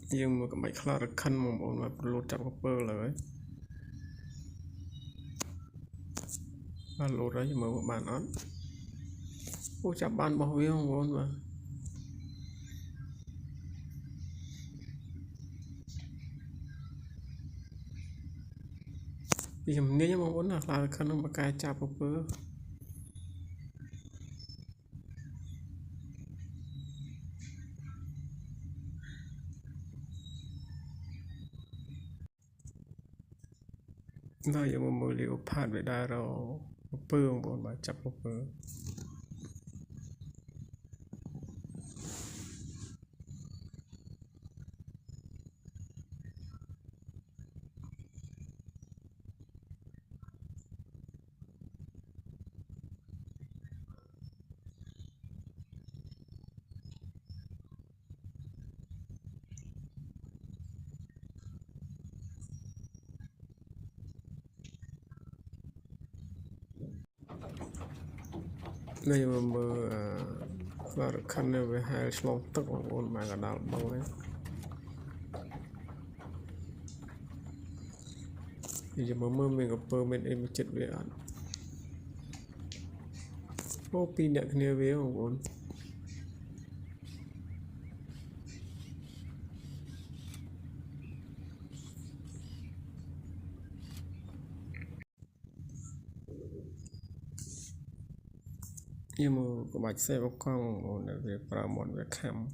dương mà cái máy khá là khăn mà bọn mà lột chạm copper là lột đấy mà bạn ăn ô chạm bàn bảo với không bọn mà thì nếu như mà muốn là khăn mà cài chạm copper rồi giờ mà mới liệu phạt về đa rồi copper bọn mà chạm copper đây mà mơ là khăn này về hai slot tức bọn mà cả đảo bằng đấy thì giờ mà mơ mình copper mình em chết về ăn ô pin đẹp kia về không bọn nhưng mà có bạch xe bọc con để về para món về khám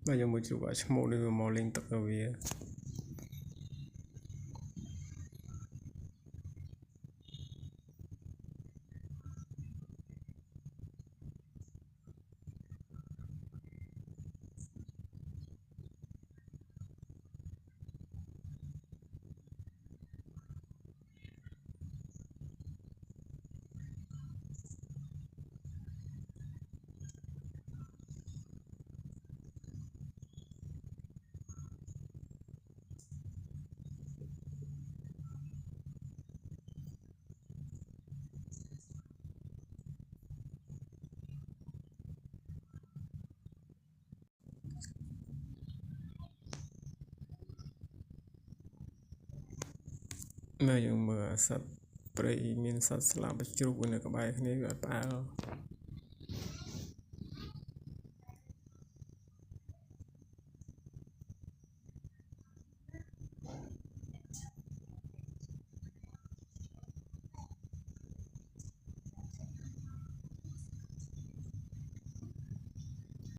bây giờ mới chụp ảnh một đứa màu linh tập ở về bây giờ mà sắp ព្រៃមានសត្វស្លាបជ្រូកនៅក្បែរគ្នាវាអត់ផ្អើល